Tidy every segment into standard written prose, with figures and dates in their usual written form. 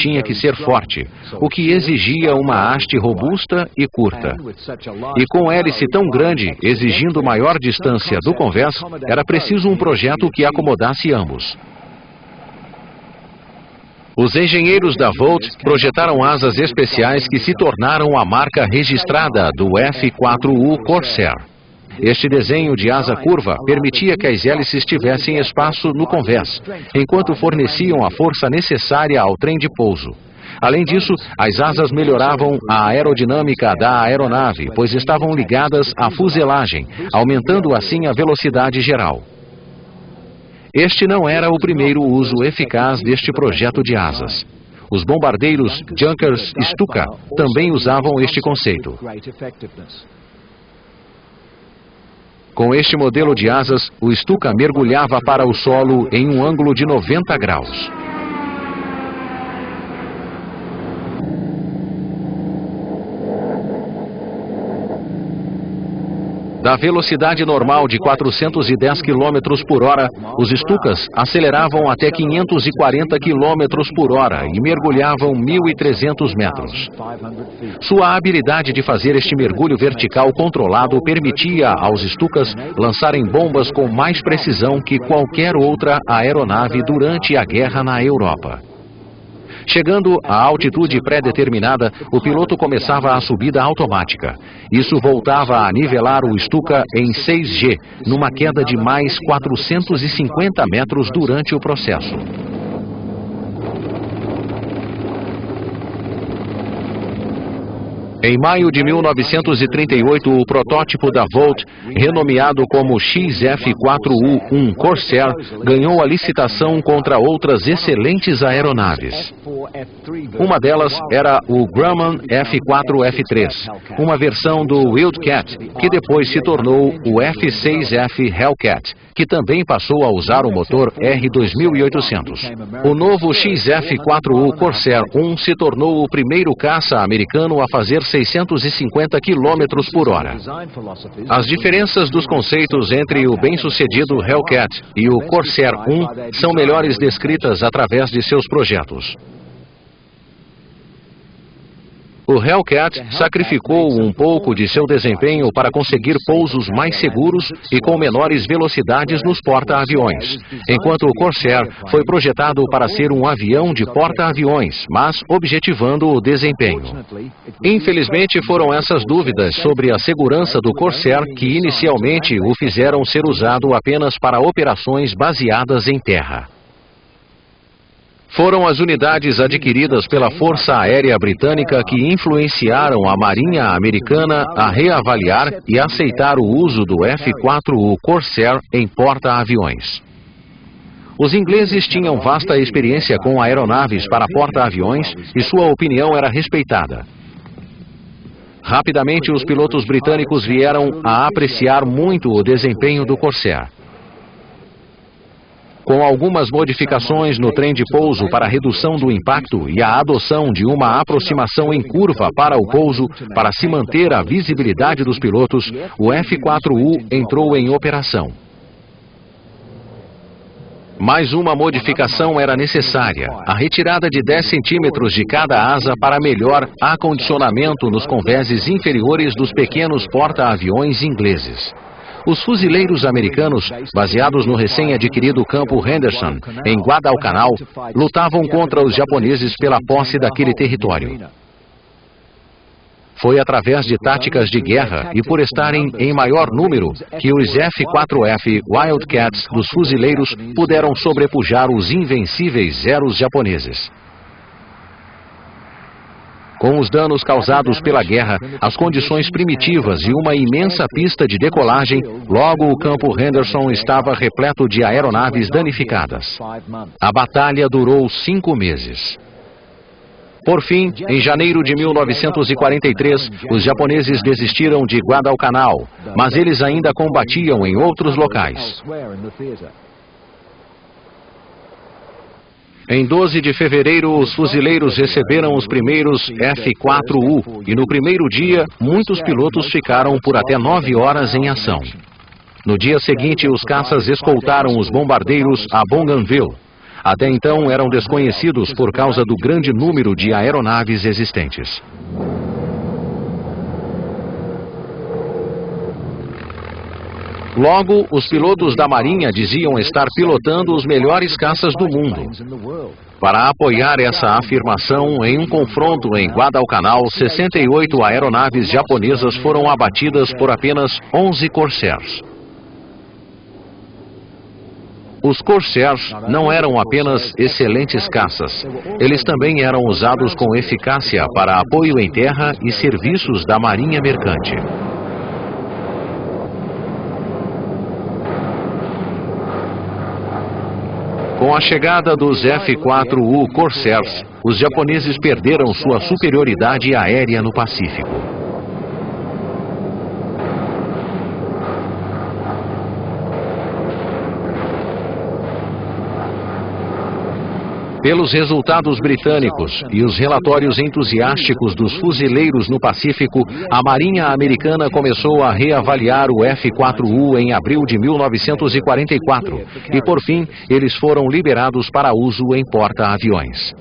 tinha que ser forte, o que exigia uma haste robusta e curta. E com hélice tão grande, exigindo maior distância do convés, era preciso um projeto que acomodasse ambos. Os engenheiros da Vought projetaram asas especiais que se tornaram a marca registrada do F-4U Corsair. Este desenho de asa curva permitia que as hélices tivessem espaço no convés, enquanto forneciam a força necessária ao trem de pouso. Além disso, as asas melhoravam a aerodinâmica da aeronave, pois estavam ligadas à fuselagem, aumentando assim a velocidade geral. Este não era o primeiro uso eficaz deste projeto de asas. Os bombardeiros Junkers Stuka também usavam este conceito. Com este modelo de asas, o Stuka mergulhava para o solo em um ângulo de 90 graus. Da velocidade normal de 410 km por hora, os Stukas aceleravam até 540 km por hora e mergulhavam 1.300 metros. Sua habilidade de fazer este mergulho vertical controlado permitia aos Stukas lançarem bombas com mais precisão que qualquer outra aeronave durante a guerra na Europa. Chegando à altitude pré-determinada, o piloto começava a subida automática. Isso voltava a nivelar o Stuka em 6G, numa queda de mais 450 metros durante o processo. Em maio de 1938, o protótipo da Vought, renomeado como XF-4U-1 Corsair, ganhou a licitação contra outras excelentes aeronaves. Uma delas era o Grumman F-4F3, uma versão do Wildcat, que depois se tornou o F-6F Hellcat, que também passou a usar o motor R2800. O novo XF-4U Corsair 1 se tornou o primeiro caça americano a fazer 650 km por hora. As diferenças dos conceitos entre o bem-sucedido Hellcat e o Corsair 1 são melhores descritas através de seus projetos. O Hellcat sacrificou um pouco de seu desempenho para conseguir pousos mais seguros e com menores velocidades nos porta-aviões, enquanto o Corsair foi projetado para ser um avião de porta-aviões, mas objetivando o desempenho. Infelizmente, foram essas dúvidas sobre a segurança do Corsair que inicialmente o fizeram ser usado apenas para operações baseadas em terra. Foram as unidades adquiridas pela Força Aérea Britânica que influenciaram a Marinha Americana a reavaliar e aceitar o uso do F-4U Corsair em porta-aviões. Os ingleses tinham vasta experiência com aeronaves para porta-aviões e sua opinião era respeitada. Rapidamente, os pilotos britânicos vieram a apreciar muito o desempenho do Corsair. Com algumas modificações no trem de pouso para redução do impacto e a adoção de uma aproximação em curva para o pouso para se manter a visibilidade dos pilotos, o F-4U entrou em operação. Mais uma modificação era necessária, a retirada de 10 centímetros de cada asa para melhor acondicionamento nos convéses inferiores dos pequenos porta-aviões ingleses. Os fuzileiros americanos, baseados no recém-adquirido campo Henderson, em Guadalcanal, lutavam contra os japoneses pela posse daquele território. Foi através de táticas de guerra e por estarem em maior número que os F-4F Wildcats dos fuzileiros puderam sobrepujar os invencíveis Zeros japoneses. Com os danos causados pela guerra, as condições primitivas e uma imensa pista de decolagem, logo o campo Henderson estava repleto de aeronaves danificadas. A batalha durou 5 meses. Por fim, em janeiro de 1943, os japoneses desistiram de Guadalcanal, mas eles ainda combatiam em outros locais. Em 12 de fevereiro, os fuzileiros receberam os primeiros F-4U e no primeiro dia, muitos pilotos ficaram por até 9 horas em ação. No dia seguinte, os caças escoltaram os bombardeiros a Bougainville. até então eram desconhecidos por causa do grande número de aeronaves existentes. Logo, os pilotos da Marinha diziam estar pilotando os melhores caças do mundo. Para apoiar essa afirmação, em um confronto em Guadalcanal, 68 aeronaves japonesas foram abatidas por apenas 11 Corsairs. Os Corsairs não eram apenas excelentes caças, eles também eram usados com eficácia para apoio em terra e serviços da Marinha Mercante. Com a chegada dos F-4U Corsairs, os japoneses perderam sua superioridade aérea no Pacífico. Pelos resultados britânicos e os relatórios entusiásticos dos fuzileiros no Pacífico, a Marinha Americana começou a reavaliar o F-4U em abril de 1944 e, por fim, eles foram liberados para uso em porta-aviões.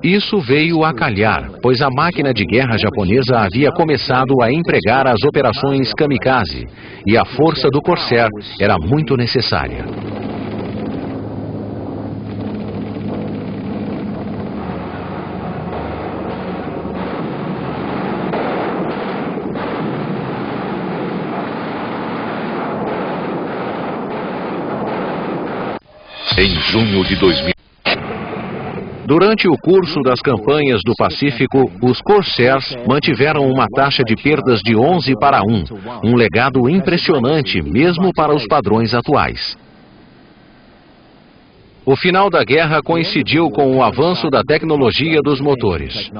Isso veio a calhar, pois a máquina de guerra japonesa havia começado a empregar as operações kamikaze, e a força do Corsair era muito necessária. Em junho de 2000. Durante o curso das campanhas do Pacífico, os Corsairs mantiveram uma taxa de perdas de 11-1, um legado impressionante mesmo para os padrões atuais. O final da guerra coincidiu com o avanço da tecnologia dos motores.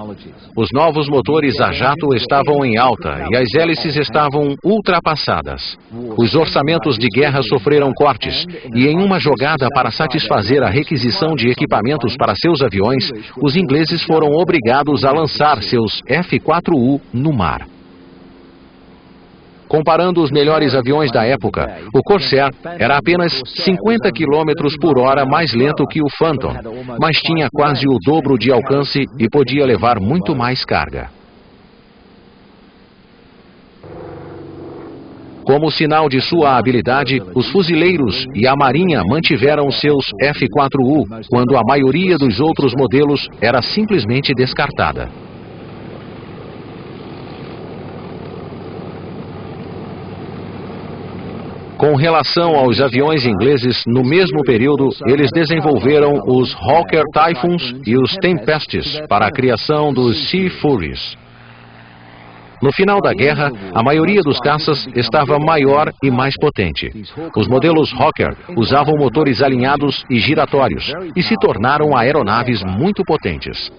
Os novos motores a jato estavam em alta e as hélices estavam ultrapassadas. Os orçamentos de guerra sofreram cortes e, em uma jogada para satisfazer a requisição de equipamentos para seus aviões, os ingleses foram obrigados a lançar seus F-4U no mar. Comparando os melhores aviões da época, o Corsair era apenas 50 km por hora mais lento que o Phantom, mas tinha quase o dobro de alcance e podia levar muito mais carga. Como sinal de sua habilidade, os fuzileiros e a Marinha mantiveram seus F-4U, quando a maioria dos outros modelos era simplesmente descartada. Com relação aos aviões ingleses, no mesmo período, eles desenvolveram os Hawker Typhoons e os Tempestes para a criação dos Sea Furies. No final da guerra, a maioria dos caças estava maior e mais potente. Os modelos Hawker usavam motores alinhados e giratórios e se tornaram aeronaves muito potentes.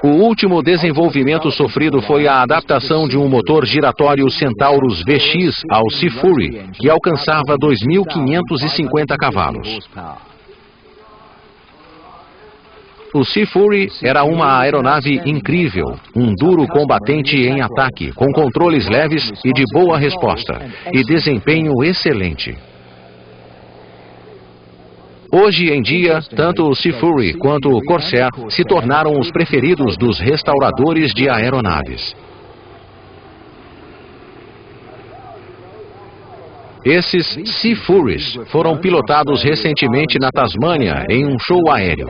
O último desenvolvimento sofrido foi a adaptação de um motor giratório Centaurus VX ao Sea Fury, que alcançava 2.550 cavalos. O Sea Fury era uma aeronave incrível, um duro combatente em ataque, com controles leves e de boa resposta, e desempenho excelente. Hoje em dia, tanto o Sea Fury quanto o Corsair se tornaram os preferidos dos restauradores de aeronaves. Esses Sea Furies foram pilotados recentemente na Tasmânia em um show aéreo.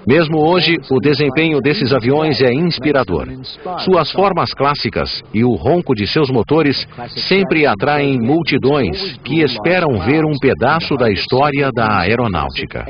Mesmo hoje, o desempenho desses aviões é inspirador. Suas formas clássicas e o ronco de seus motores sempre atraem multidões que esperam ver um pedaço da história da aeronáutica.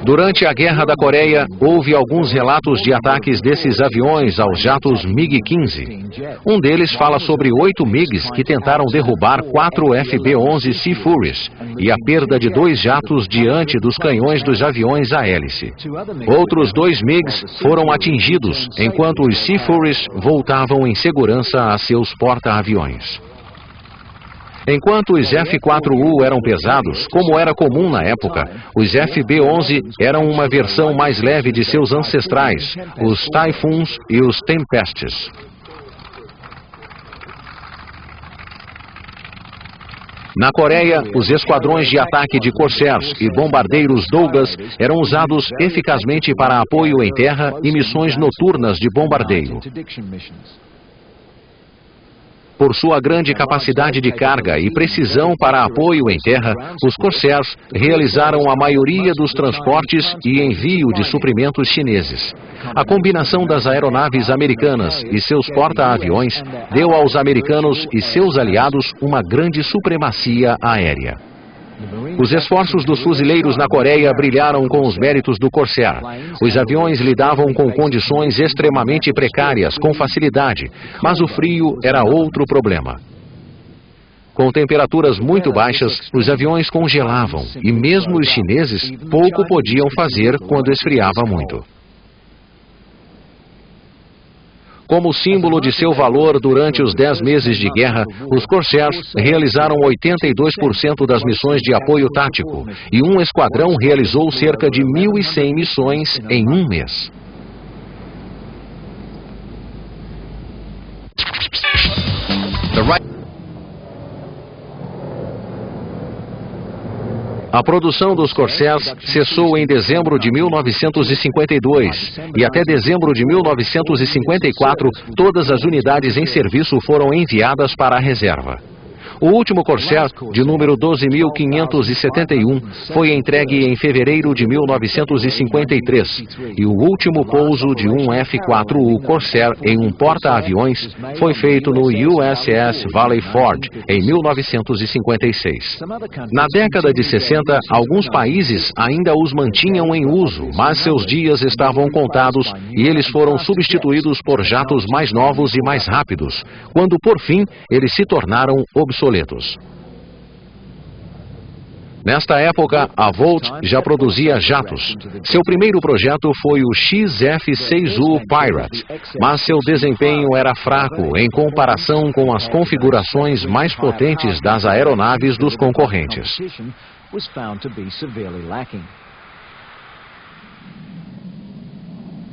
Durante a Guerra da Coreia, houve alguns relatos de ataques desses aviões aos jatos MiG-15. Um deles fala sobre 8 MiGs que tentaram derrubar 4 FB-11 Sea Furies e a perda de 2 jatos diante dos canhões dos aviões a hélice. Outros 2 MiGs foram atingidos, enquanto os Sea Furies voltavam em segurança a seus porta-aviões. Enquanto os F-4U eram pesados, como era comum na época, os FB-11 eram uma versão mais leve de seus ancestrais, os Typhoons e os Tempests. Na Coreia, os esquadrões de ataque de Corsairs e bombardeiros Douglas eram usados eficazmente para apoio em terra e missões noturnas de bombardeio. Por sua grande capacidade de carga e precisão para apoio em terra, os Corsairs realizaram a maioria dos transportes e envio de suprimentos chineses. A combinação das aeronaves americanas e seus porta-aviões deu aos americanos e seus aliados uma grande supremacia aérea. Os esforços dos fuzileiros na Coreia brilharam com os méritos do Corsair. Os aviões lidavam com condições extremamente precárias com facilidade, mas o frio era outro problema. Com temperaturas muito baixas, os aviões congelavam e mesmo os chineses pouco podiam fazer quando esfriava muito. Como símbolo de seu valor durante os 10 meses de guerra, os Corsairs realizaram 82% das missões de apoio tático e um esquadrão realizou cerca de 1.100 missões em um mês. A produção dos Corsairs cessou em dezembro de 1952 e até dezembro de 1954 todas as unidades em serviço foram enviadas para a reserva. O último Corsair, de número 12.571, foi entregue em fevereiro de 1953 e o último pouso de um F-4U Corsair em um porta-aviões foi feito no USS Valley Forge em 1956. Na década de 60, alguns países ainda os mantinham em uso, mas seus dias estavam contados e eles foram substituídos por jatos mais novos e mais rápidos, quando por fim eles se tornaram obsoletos. Nesta época, a Volt já produzia jatos. Seu primeiro projeto foi o XF-6U Pirate, mas seu desempenho era fraco em comparação com as configurações mais potentes das aeronaves dos concorrentes.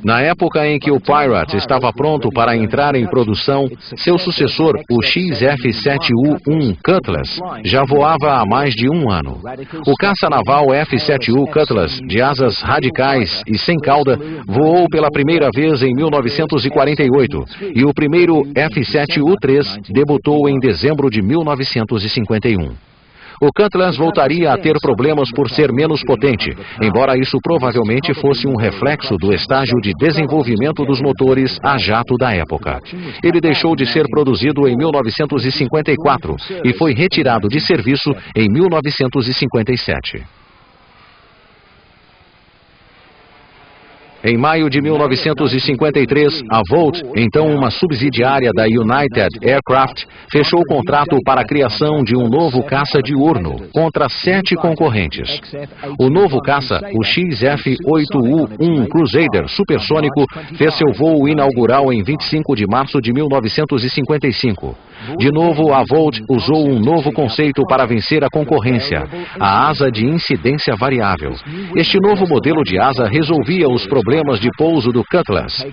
Na época em que o Pirate estava pronto para entrar em produção, seu sucessor, o XF-7U-1 Cutlass, já voava há mais de um ano. O caça naval F-7U Cutlass, de asas radicais e sem cauda, voou pela primeira vez em 1948 e o primeiro F-7U-3 debutou em dezembro de 1951. O Cutlass voltaria a ter problemas por ser menos potente, embora isso provavelmente fosse um reflexo do estágio de desenvolvimento dos motores a jato da época. Ele deixou de ser produzido em 1954 e foi retirado de serviço em 1957. Em maio de 1953, a Volt, então uma subsidiária da United Aircraft, fechou o contrato para a criação de um novo caça diurno contra 7 concorrentes. O novo caça, o XF-8U-1 Crusader supersônico, fez seu voo inaugural em 25 de março de 1955. De novo, a Volt usou um novo conceito para vencer a concorrência, a asa de incidência variável. Este novo modelo de asa resolvia os problemas de pouso do Cutlass.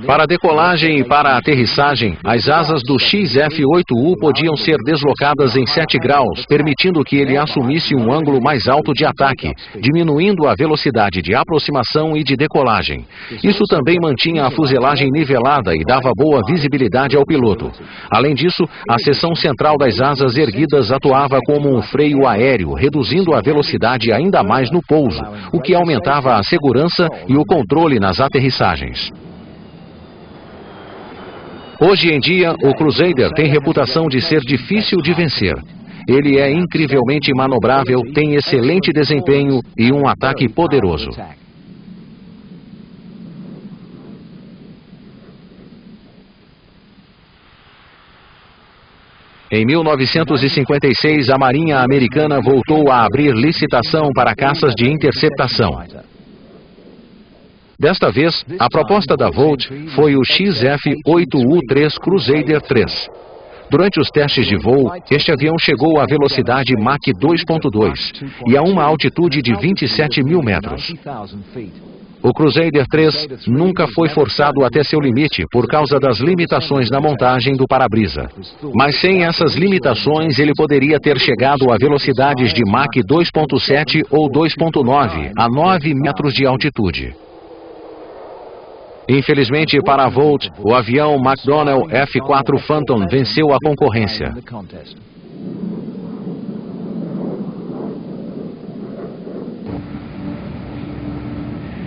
Para decolagem e para aterrissagem, as asas do XF-8U podiam ser deslocadas em 7 graus, permitindo que ele assumisse um ângulo mais alto de ataque, diminuindo a velocidade de aproximação e de decolagem. Isso também mantinha a fuselagem nivelada e dava boa visibilidade ao piloto. Além disso, a seção central das asas erguidas atuava como um freio aéreo, reduzindo a velocidade ainda mais no pouso, o que aumentava a segurança e o controle nas aterrissagens. Hoje em dia, o Crusader tem reputação de ser difícil de vencer. Ele é incrivelmente manobrável, tem excelente desempenho e um ataque poderoso. Em 1956, a Marinha Americana voltou a abrir licitação para caças de interceptação. Desta vez, a proposta da Volt foi o XF-8U-3 Crusader 3. Durante os testes de voo, este avião chegou à velocidade Mach 2.2 e a uma altitude de 27 mil metros. O Crusader 3 nunca foi forçado até seu limite por causa das limitações na montagem do para-brisa. Mas sem essas limitações, ele poderia ter chegado a velocidades de Mach 2.7 ou 2.9 a 9 metros de altitude. Infelizmente para a Volt, o avião McDonnell F-4 Phantom venceu a concorrência.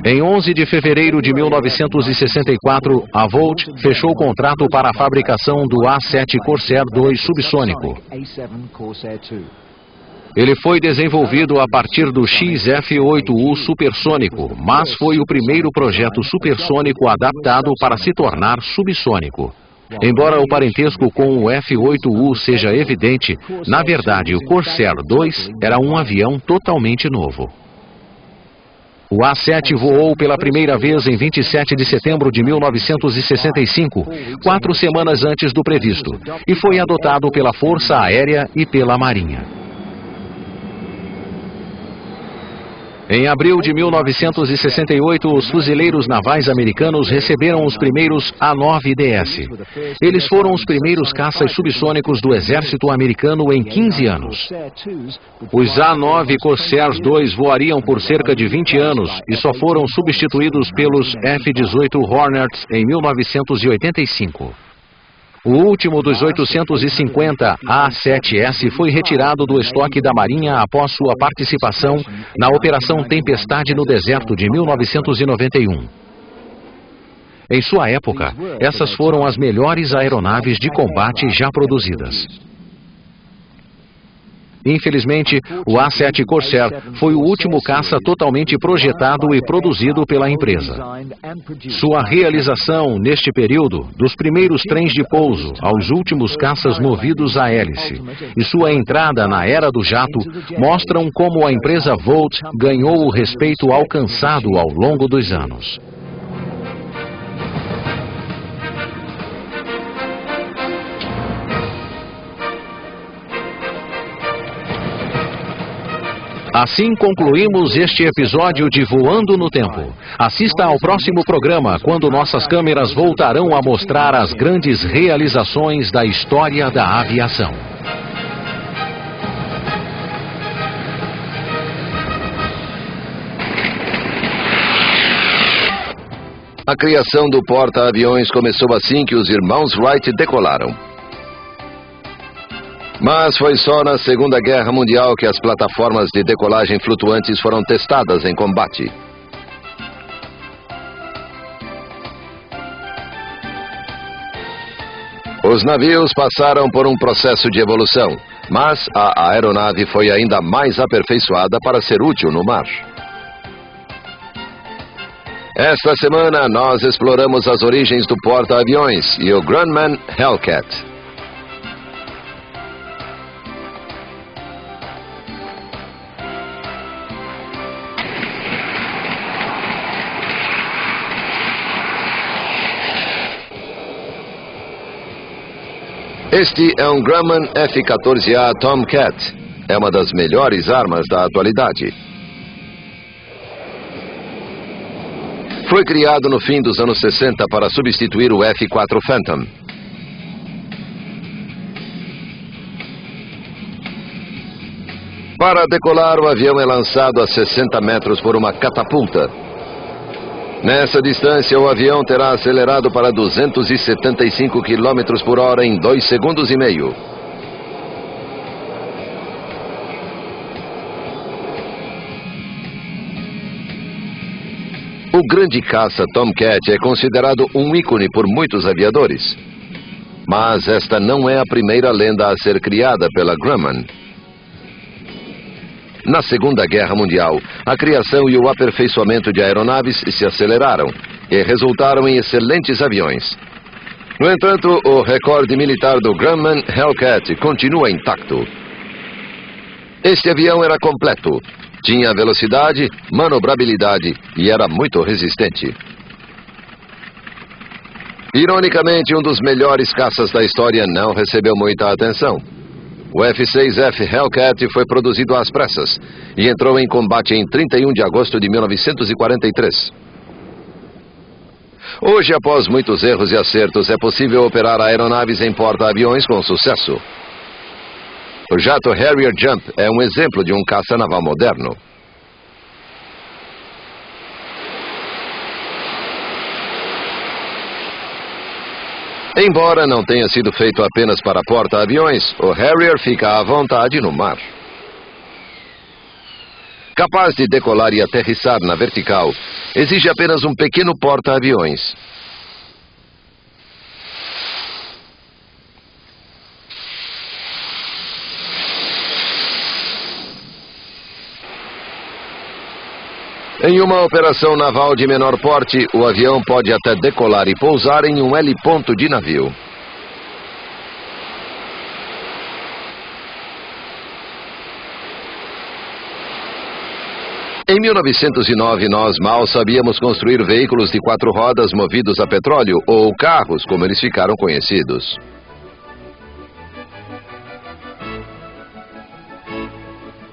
Em 11 de fevereiro de 1964, a Volt fechou o contrato para a fabricação do A-7 Corsair II subsônico. Ele foi desenvolvido a partir do XF-8U supersônico, mas foi o primeiro projeto supersônico adaptado para se tornar subsônico. Embora o parentesco com o F-8U seja evidente, na verdade o Corsair II era um avião totalmente novo. O A-7 voou pela primeira vez em 27 de setembro de 1965, 4 semanas antes do previsto, e foi adotado pela Força Aérea e pela Marinha. Em abril de 1968, os fuzileiros navais americanos receberam os primeiros A-9DS. Eles foram os primeiros caças subsônicos do exército americano em 15 anos. Os A-9 Corsair II voariam por cerca de 20 anos e só foram substituídos pelos F-18 Hornets em 1985. O último dos 850 A-7S foi retirado do estoque da Marinha após sua participação na Operação Tempestade no Deserto de 1991. Em sua época, essas foram as melhores aeronaves de combate já produzidas. Infelizmente, o A-7 Corsair foi o último caça totalmente projetado e produzido pela empresa. Sua realização, neste período, dos primeiros trens de pouso aos últimos caças movidos a hélice, e sua entrada na era do jato, mostram como a empresa Volt ganhou o respeito alcançado ao longo dos anos. Assim concluímos este episódio de Voando no Tempo. Assista ao próximo programa, quando nossas câmeras voltarão a mostrar as grandes realizações da história da aviação. A criação do porta-aviões começou assim que os irmãos Wright decolaram. Mas foi só na Segunda Guerra Mundial que as plataformas de decolagem flutuantes foram testadas em combate. Os navios passaram por um processo de evolução, mas a aeronave foi ainda mais aperfeiçoada para ser útil no mar. Esta semana nós exploramos as origens do porta-aviões e o Grumman Hellcat. Este é um Grumman F-14A Tomcat. É uma das melhores armas da atualidade. Foi criado no fim dos anos 60 para substituir o F-4 Phantom. Para decolar, o avião é lançado a 60 metros por uma catapulta. Nessa distância, o avião terá acelerado para 275 km por hora em 2 segundos e meio. O grande caça Tomcat é considerado um ícone por muitos aviadores. Mas esta não é a primeira lenda a ser criada pela Grumman. Na Segunda Guerra Mundial, a criação e o aperfeiçoamento de aeronaves se aceleraram e resultaram em excelentes aviões. No entanto, o recorde militar do Grumman Hellcat continua intacto. Este avião era completo, tinha velocidade, manobrabilidade e era muito resistente. Ironicamente, um dos melhores caças da história não recebeu muita atenção. O F-6F Hellcat foi produzido às pressas e entrou em combate em 31 de agosto de 1943. Hoje, após muitos erros e acertos, é possível operar aeronaves em porta-aviões com sucesso. O jato Harrier Jump é um exemplo de um caça naval moderno. Embora não tenha sido feito apenas para porta-aviões, o Harrier fica à vontade no mar. Capaz de decolar e aterrissar na vertical, exige apenas um pequeno porta-aviões. Em uma operação naval de menor porte, o avião pode até decolar e pousar em um heliponto de navio. Em 1909, nós mal sabíamos construir veículos de 4 rodas movidos a petróleo, ou carros, como eles ficaram conhecidos.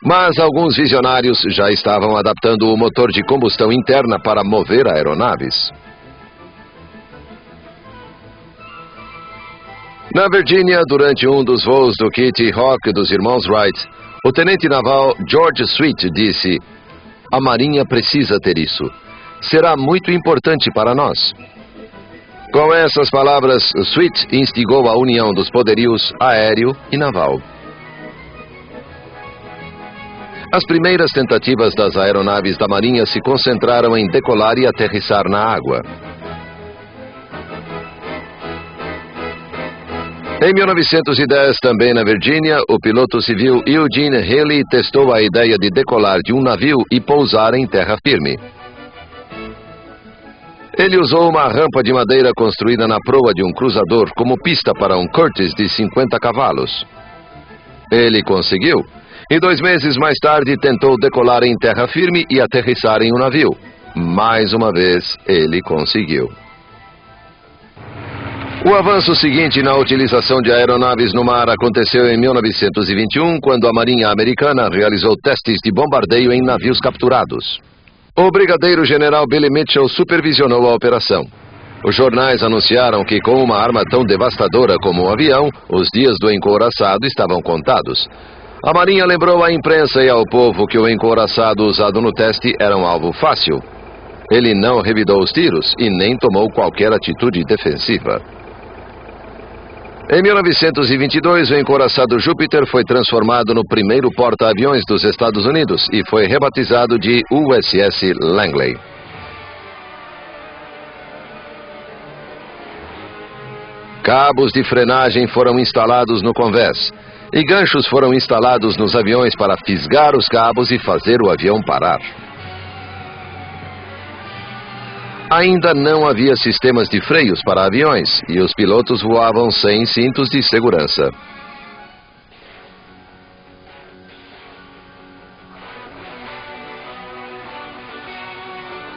Mas alguns visionários já estavam adaptando o motor de combustão interna para mover aeronaves. Na Virgínia, durante um dos voos do Kitty Hawk dos irmãos Wright, o tenente naval George Sweet disse: "A Marinha precisa ter isso. Será muito importante para nós." Com essas palavras, Sweet instigou a união dos poderios aéreo e naval. As primeiras tentativas das aeronaves da Marinha se concentraram em decolar e aterrissar na água. Em 1910, também na Virgínia, o piloto civil Eugene Haley testou a ideia de decolar de um navio e pousar em terra firme. Ele usou uma rampa de madeira construída na proa de um cruzador como pista para um Curtiss de 50 cavalos. Ele conseguiu. E 2 meses mais tarde tentou decolar em terra firme e aterrissar em um navio. Mais uma vez, ele conseguiu. O avanço seguinte na utilização de aeronaves no mar aconteceu em 1921, quando a Marinha Americana realizou testes de bombardeio em navios capturados. O brigadeiro-general Billy Mitchell supervisionou a operação. Os jornais anunciaram que, com uma arma tão devastadora como um avião, os dias do encouraçado estavam contados. A Marinha lembrou à imprensa e ao povo que o encouraçado usado no teste era um alvo fácil. Ele não revidou os tiros e nem tomou qualquer atitude defensiva. Em 1922, o encouraçado Júpiter foi transformado no primeiro porta-aviões dos Estados Unidos e foi rebatizado de USS Langley. Cabos de frenagem foram instalados no convés. E ganchos foram instalados nos aviões para fisgar os cabos e fazer o avião parar. Ainda não havia sistemas de freios para aviões e os pilotos voavam sem cintos de segurança.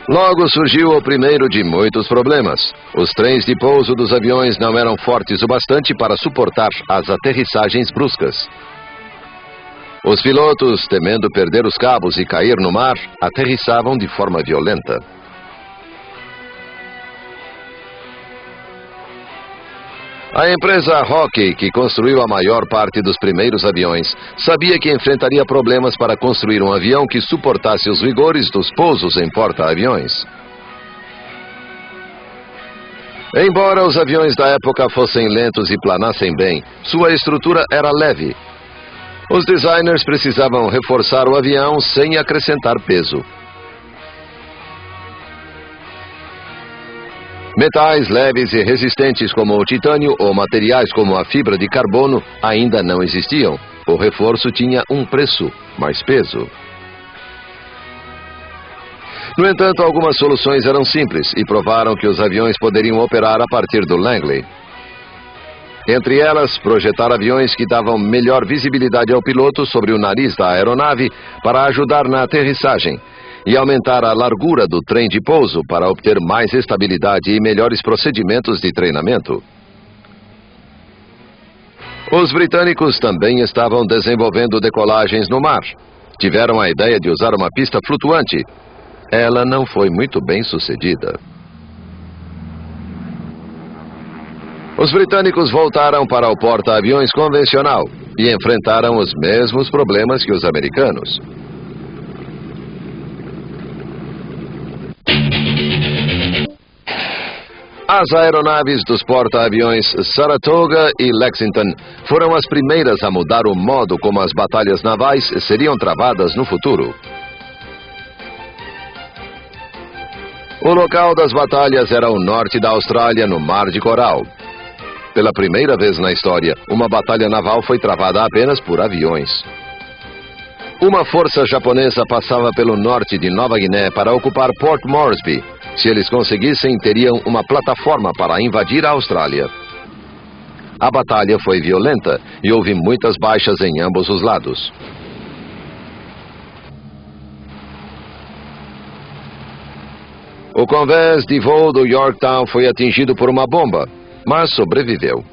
Logo surgiu o primeiro de muitos problemas. Os trens de pouso dos aviões não eram fortes o bastante para suportar as aterrissagens bruscas. Os pilotos, temendo perder os cabos e cair no mar, aterrissavam de forma violenta. A empresa Hawke, que construiu a maior parte dos primeiros aviões, sabia que enfrentaria problemas para construir um avião que suportasse os rigores dos pousos em porta-aviões. Embora os aviões da época fossem lentos e planassem bem, sua estrutura era leve. Os designers precisavam reforçar o avião sem acrescentar peso. Metais leves e resistentes como o titânio ou materiais como a fibra de carbono ainda não existiam. O reforço tinha um preço, mais peso. No entanto, algumas soluções eram simples e provaram que os aviões poderiam operar a partir do Langley. Entre elas, projetar aviões que davam melhor visibilidade ao piloto sobre o nariz da aeronave para ajudar na aterrissagem, e aumentar a largura do trem de pouso para obter mais estabilidade e melhores procedimentos de treinamento. Os britânicos também estavam desenvolvendo decolagens no mar. Tiveram a ideia de usar uma pista flutuante. Ela não foi muito bem sucedida. Os britânicos voltaram para o porta-aviões convencional e enfrentaram os mesmos problemas que os americanos. As aeronaves dos porta-aviões Saratoga e Lexington foram as primeiras a mudar o modo como as batalhas navais seriam travadas no futuro. O local das batalhas era o norte da Austrália, no Mar de Coral. Pela primeira vez na história, uma batalha naval foi travada apenas por aviões. Uma força japonesa passava pelo norte de Nova Guiné para ocupar Port Moresby. Se eles conseguissem, teriam uma plataforma para invadir a Austrália. A batalha foi violenta e houve muitas baixas em ambos os lados. O convés de voo do Yorktown foi atingido por uma bomba, mas sobreviveu.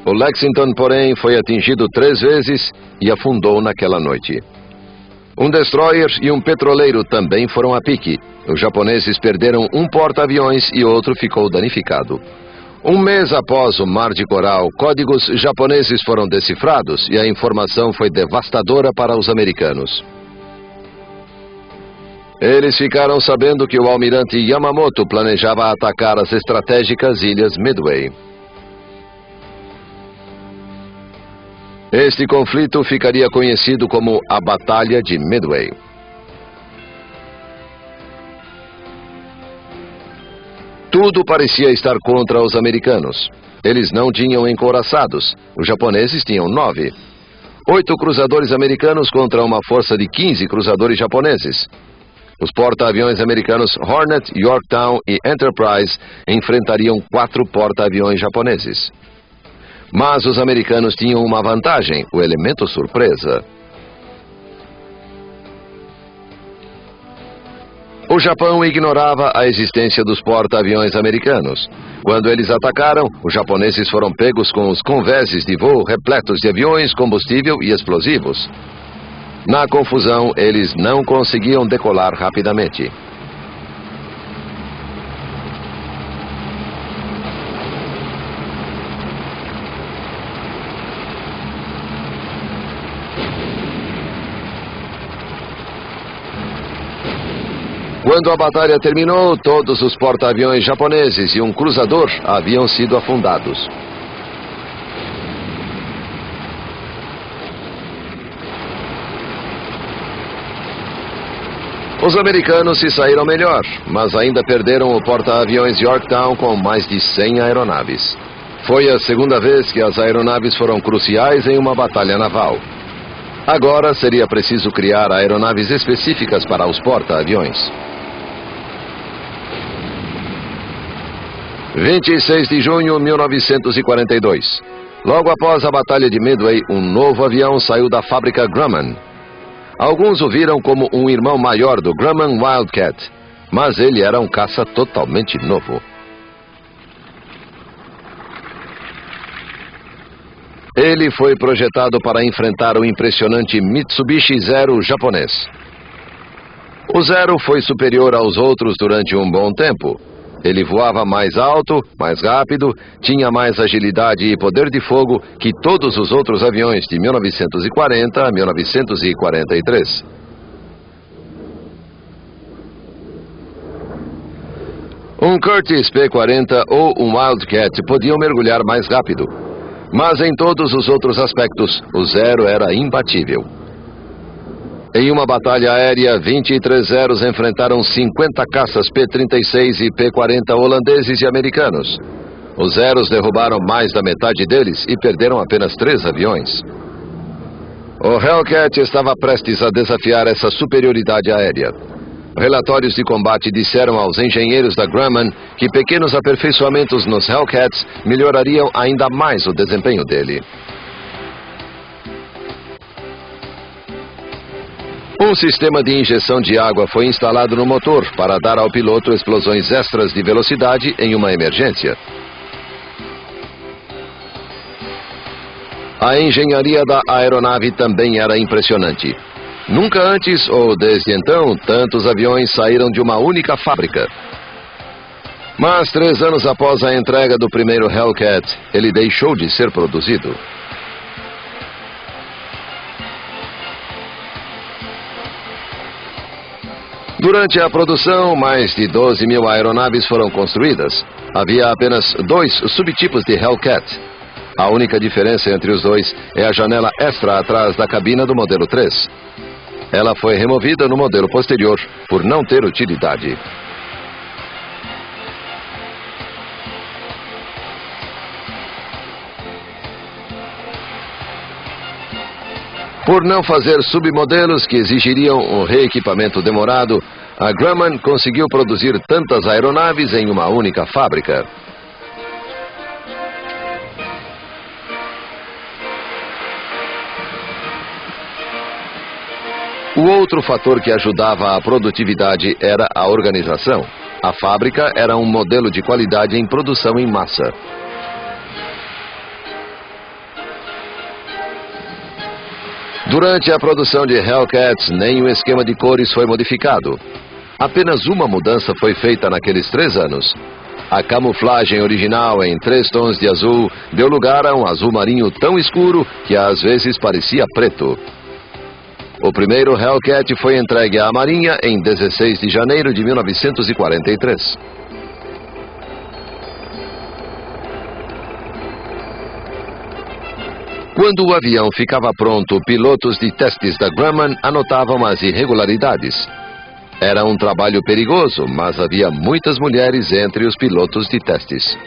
O Lexington, porém, foi atingido 3 vezes e afundou naquela noite. Um destroyer e um petroleiro também foram a pique. Os japoneses perderam um porta-aviões e outro ficou danificado. Um mês após o Mar de Coral, códigos japoneses foram decifrados e a informação foi devastadora para os americanos. Eles ficaram sabendo que o almirante Yamamoto planejava atacar as estratégicas ilhas Midway. Este conflito ficaria conhecido como a Batalha de Midway. Tudo parecia estar contra os americanos. Eles não tinham encouraçados. Os japoneses tinham 9. 8 cruzadores americanos contra uma força de 15 cruzadores japoneses. Os porta-aviões americanos Hornet, Yorktown e Enterprise enfrentariam 4 porta-aviões japoneses. Mas os americanos tinham uma vantagem, o elemento surpresa. O Japão ignorava a existência dos porta-aviões americanos. Quando eles atacaram, os japoneses foram pegos com os convéses de voo repletos de aviões, combustível e explosivos. Na confusão, eles não conseguiam decolar rapidamente. Quando a batalha terminou, todos os porta-aviões japoneses e um cruzador haviam sido afundados. Os americanos se saíram melhor, mas ainda perderam o porta-aviões Yorktown com mais de 100 aeronaves. Foi a segunda vez que as aeronaves foram cruciais em uma batalha naval. Agora seria preciso criar aeronaves específicas para os porta-aviões. 26 de junho de 1942. Logo após a Batalha de Midway, um novo avião saiu da fábrica Grumman. Alguns o viram como um irmão maior do Grumman Wildcat, mas ele era um caça totalmente novo. Ele foi projetado para enfrentar o impressionante Mitsubishi Zero japonês. O Zero foi superior aos outros durante um bom tempo. Ele voava mais alto, mais rápido, tinha mais agilidade e poder de fogo que todos os outros aviões de 1940 a 1943. Um Curtiss P-40 ou um Wildcat podiam mergulhar mais rápido, mas em todos os outros aspectos, o Zero era imbatível. Em uma batalha aérea, 23 Zeros enfrentaram 50 caças P-36 e P-40 holandeses e americanos. Os Zeros derrubaram mais da metade deles e perderam apenas 3 aviões. O Hellcat estava prestes a desafiar essa superioridade aérea. Relatórios de combate disseram aos engenheiros da Grumman que pequenos aperfeiçoamentos nos Hellcats melhorariam ainda mais o desempenho dele. Um sistema de injeção de água foi instalado no motor para dar ao piloto explosões extras de velocidade em uma emergência. A engenharia da aeronave também era impressionante. Nunca antes ou desde então, tantos aviões saíram de uma única fábrica. Mas 3 anos após a entrega do primeiro Hellcat, ele deixou de ser produzido. Durante a produção, mais de 12 mil aeronaves foram construídas. Havia apenas 2 subtipos de Hellcat. A única diferença entre os dois é a janela extra atrás da cabina do modelo 3. Ela foi removida no modelo posterior por não ter utilidade. Por não fazer submodelos que exigiriam um reequipamento demorado, a Grumman conseguiu produzir tantas aeronaves em uma única fábrica. O outro fator que ajudava a produtividade era a organização. A fábrica era um modelo de qualidade em produção em massa. Durante a produção de Hellcats, nem o esquema de cores foi modificado. Apenas uma mudança foi feita naqueles 3 anos. A camuflagem original em 3 tons de azul deu lugar a um azul marinho tão escuro que às vezes parecia preto. O primeiro Hellcat foi entregue à Marinha em 16 de janeiro de 1943. Quando o avião ficava pronto, pilotos de testes da Grumman anotavam as irregularidades. Era um trabalho perigoso, mas havia muitas mulheres entre os pilotos de testes.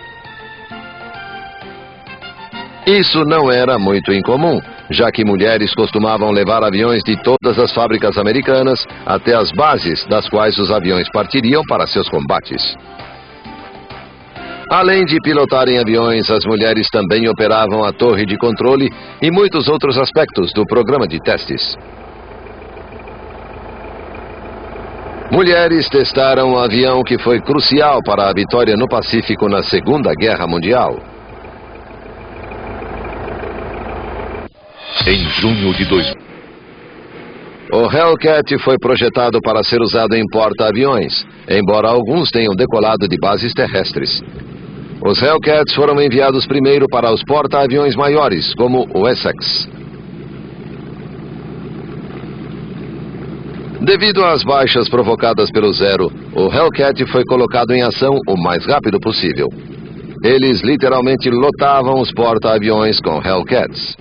Isso não era muito incomum, já que mulheres costumavam levar aviões de todas as fábricas americanas até as bases das quais os aviões partiriam para seus combates. Além de pilotarem aviões, as mulheres também operavam a torre de controle e muitos outros aspectos do programa de testes. Mulheres testaram um avião que foi crucial para a vitória no Pacífico na Segunda Guerra Mundial. Em junho de 2000. O Hellcat foi projetado para ser usado em porta-aviões, embora alguns tenham decolado de bases terrestres. Os Hellcats foram enviados primeiro para os porta-aviões maiores, como o Essex. Devido às baixas provocadas pelo Zero, o Hellcat foi colocado em ação o mais rápido possível. Eles literalmente lotavam os porta-aviões com Hellcats.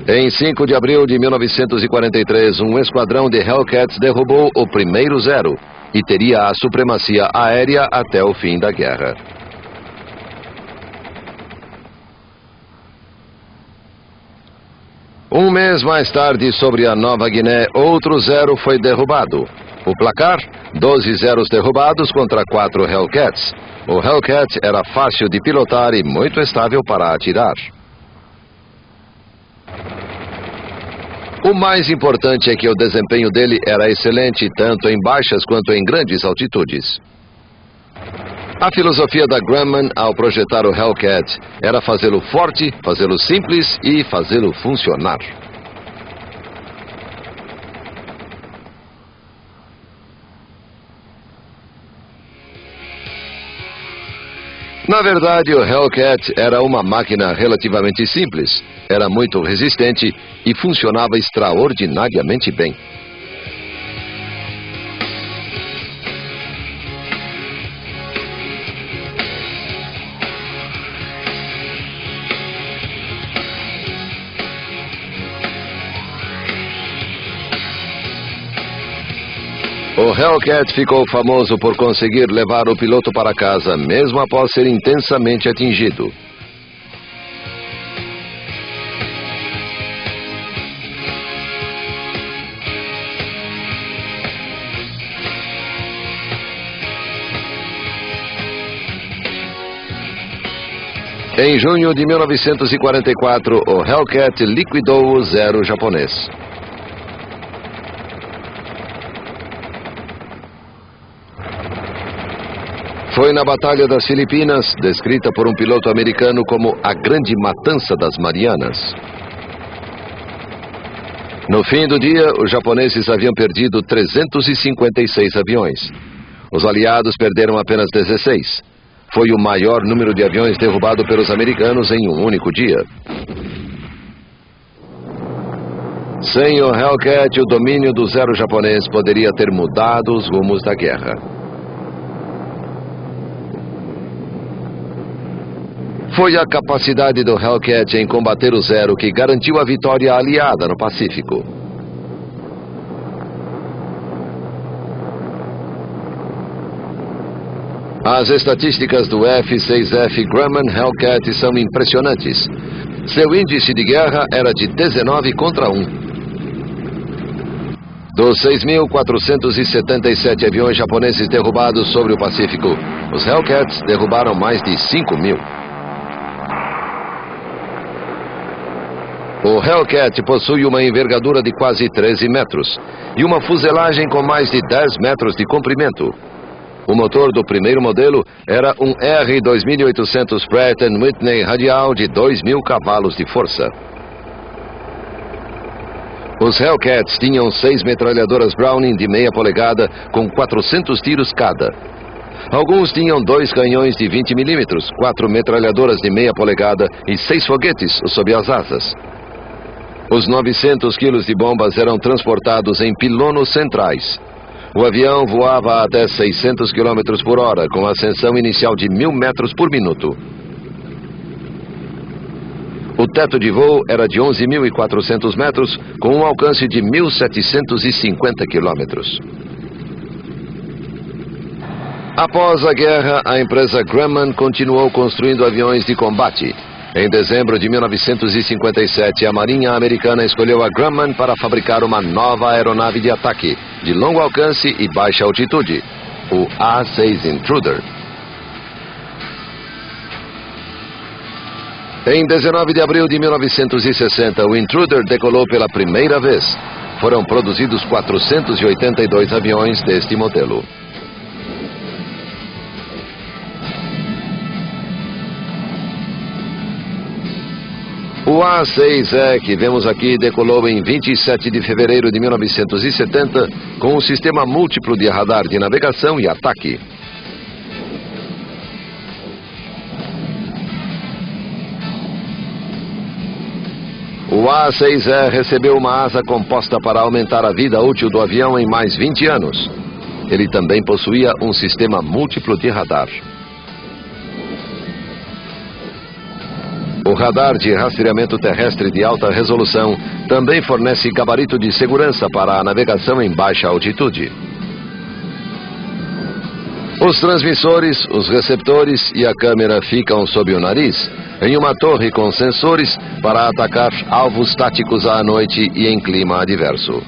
Em 5 de abril de 1943, um esquadrão de Hellcats derrubou o primeiro Zero e teria a supremacia aérea até o fim da guerra. Um mês mais tarde, sobre a Nova Guiné, outro Zero foi derrubado. O placar, 12 Zeros derrubados contra 4 Hellcats. O Hellcat era fácil de pilotar e muito estável para atirar. O mais importante é que o desempenho dele era excelente tanto em baixas quanto em grandes altitudes. A filosofia da Grumman ao projetar o Hellcat era fazê-lo forte, fazê-lo simples e fazê-lo funcionar. Na verdade, o Hellcat era uma máquina relativamente simples, era muito resistente e funcionava extraordinariamente bem. O Hellcat ficou famoso por conseguir levar o piloto para casa, mesmo após ser intensamente atingido. Em junho de 1944, o Hellcat liquidou o Zero japonês. Foi na Batalha das Filipinas, descrita por um piloto americano como a Grande Matança das Marianas. No fim do dia, os japoneses haviam perdido 356 aviões. Os aliados perderam apenas 16. Foi o maior número de aviões derrubado pelos americanos em um único dia. Sem o Hellcat, o domínio do Zero japonês poderia ter mudado os rumos da guerra. Foi a capacidade do Hellcat em combater o Zero que garantiu a vitória aliada no Pacífico. As estatísticas do F-6F Grumman Hellcat são impressionantes. Seu índice de guerra era de 19 contra 1. Dos 6.477 aviões japoneses derrubados sobre o Pacífico, os Hellcats derrubaram mais de 5.000. O Hellcat possui uma envergadura de quase 13 metros e uma fuselagem com mais de 10 metros de comprimento. O motor do primeiro modelo era um R2800 Pratt & Whitney radial de 2.000 cavalos de força. Os Hellcats tinham 6 metralhadoras Browning de meia polegada com 400 tiros cada. Alguns tinham 2 canhões de 20 mm, 4 metralhadoras de meia polegada e 6 foguetes sob as asas. Os 900 quilos de bombas eram transportados em pilonos centrais. O avião voava até 600 km por hora, com ascensão inicial de 1.000 metros por minuto. O teto de voo era de 11.400 metros, com um alcance de 1.750 quilômetros. Após a guerra, a empresa Grumman continuou construindo aviões de combate. Em dezembro de 1957, a Marinha Americana escolheu a Grumman para fabricar uma nova aeronave de ataque, de longo alcance e baixa altitude, o A-6 Intruder. Em 19 de abril de 1960, o Intruder decolou pela primeira vez. Foram produzidos 482 aviões deste modelo. O A-6E que vemos aqui decolou em 27 de fevereiro de 1970 com um sistema múltiplo de radar de navegação e ataque. O A-6E recebeu uma asa composta para aumentar a vida útil do avião em mais 20 anos. Ele também possuía um sistema múltiplo de radar. O radar de rastreamento terrestre de alta resolução também fornece gabarito de segurança para a navegação em baixa altitude. Os transmissores, os receptores e a câmera ficam sob o nariz, em uma torre com sensores para atacar alvos táticos à noite e em clima adverso.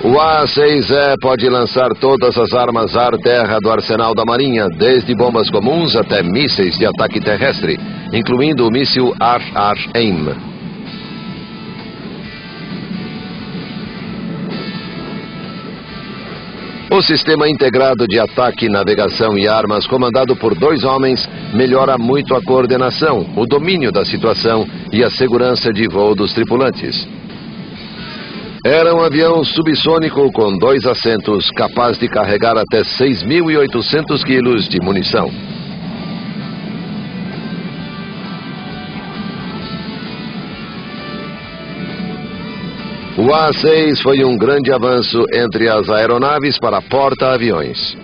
O A-6E pode lançar todas as armas ar-terra do arsenal da Marinha, desde bombas comuns até mísseis de ataque terrestre, incluindo o míssil AIM. O sistema integrado de ataque, navegação e armas, comandado por 2 homens, melhora muito a coordenação, o domínio da situação e a segurança de voo dos tripulantes. Era um avião subsônico com 2 assentos, capaz de carregar até 6.800 quilos de munição. O A-6 foi um grande avanço entre as aeronaves para porta-aviões.